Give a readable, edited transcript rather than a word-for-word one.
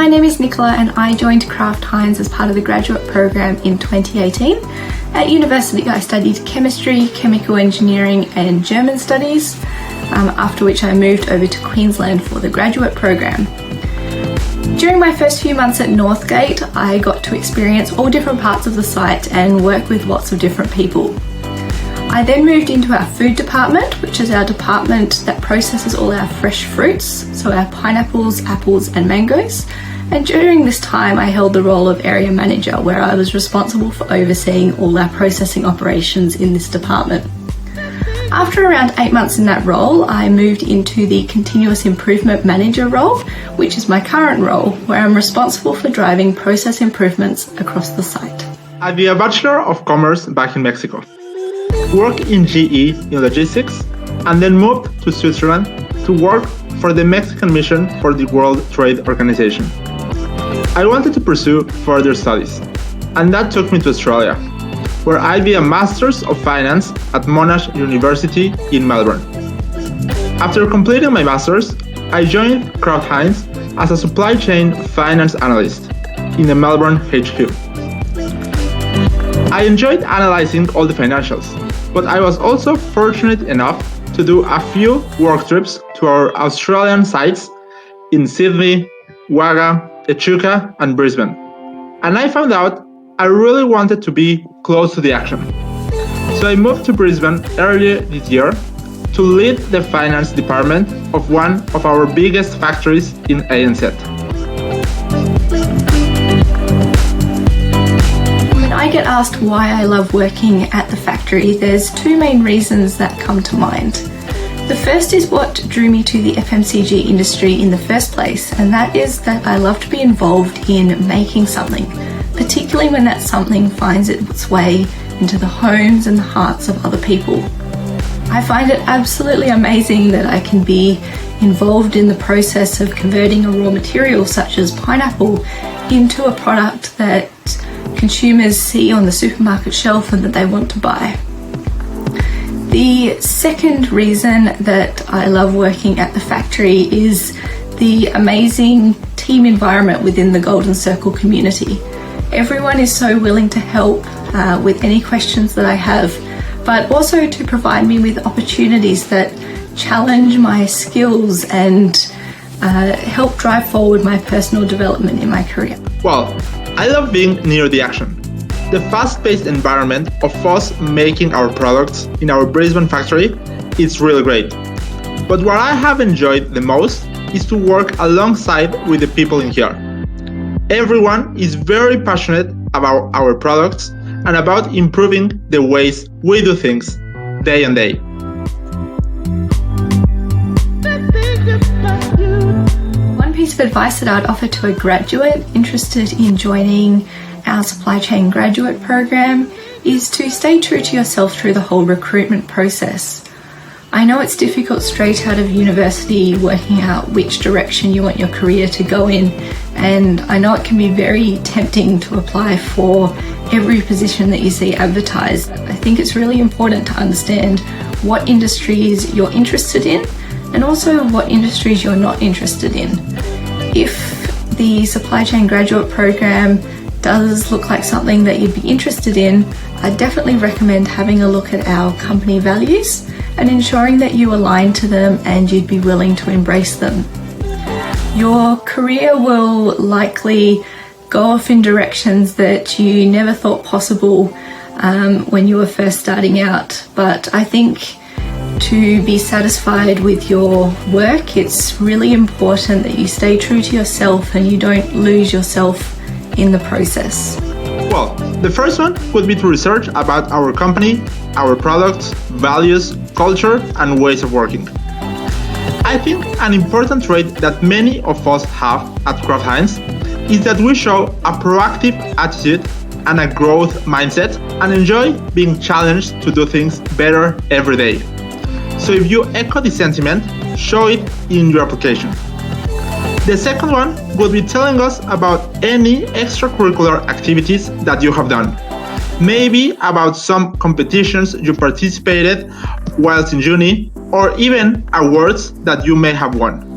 my name is Nicola and I joined Kraft Heinz as part of the graduate program in 2018. At university I studied chemistry, chemical engineering and German studies, after which I moved over to Queensland for the graduate program. During my first few months at Northgate, I got to experience all different parts of the site and work with lots of different people. I then moved into our food department, which is our department that processes all our fresh fruits, so our pineapples, apples and mangoes. And during this time I held the role of area manager, where I was responsible for overseeing all our processing operations in this department. After around 8 months in that role, I moved into the continuous improvement manager role, which is my current role, where I'm responsible for driving process improvements across the site. I did a Bachelor of Commerce back in Mexico, worked in GE in logistics, and then moved to Switzerland to work for the Mexican Mission for the World Trade Organization. I wanted to pursue further studies, and that took me to Australia, where I did a Master's of Finance at Monash University in Melbourne. After completing my Master's, I joined Kraft Heinz as a supply chain finance analyst in the Melbourne HQ. I enjoyed analyzing all the financials, but I was also fortunate enough to do a few work trips to our Australian sites in Sydney, Wagga, Echuca, and Brisbane. And I found out I really wanted to be close to the action. So I moved to Brisbane earlier this year to lead the finance department of one of our biggest factories in ANZ. When I get asked why I love working at the factory, there's two main reasons that come to mind. The first is what drew me to the FMCG industry in the first place, and that is that I love to be involved in making something, particularly when that something finds its way into the homes and the hearts of other people. I find it absolutely amazing that I can be involved in the process of converting a raw material such as pineapple into a product that consumers see on the supermarket shelf and that they want to buy. The second reason that I love working at the factory is the amazing team environment within the Golden Circle community. Everyone is so willing to help with any questions that I have, but also to provide me with opportunities that challenge my skills and help drive forward my personal development in my career. Well, I love being near the action. The fast-paced environment of us making our products in our Brisbane factory is really great. But what I have enjoyed the most is to work alongside with the people in here. Everyone is very passionate about our products and about improving the ways we do things day and day. One piece of advice that I'd offer to a graduate interested in joining our supply chain graduate program is to stay true to yourself through the whole recruitment process. I know it's difficult straight out of university working out which direction you want your career to go in, and I know it can be very tempting to apply for every position that you see advertised. I think it's really important to understand what industries you're interested in and also what industries you're not interested in. If the supply chain graduate program does look like something that you'd be interested in, I definitely recommend having a look at our company values and ensuring that you align to them and you'd be willing to embrace them. Your career will likely go off in directions that you never thought possible when you were first starting out, but I think to be satisfied with your work, it's really important that you stay true to yourself and you don't lose yourself in the process. Well, the first one would be to research about our company, our products, values, culture, and ways of working. I think an important trait that many of us have at Kraft Heinz is that we show a proactive attitude and a growth mindset and enjoy being challenged to do things better every day. So if you echo this sentiment, show it in your application. The second one would be telling us about any extracurricular activities that you have done. Maybe about some competitions you participated whilst in uni, or even awards that you may have won.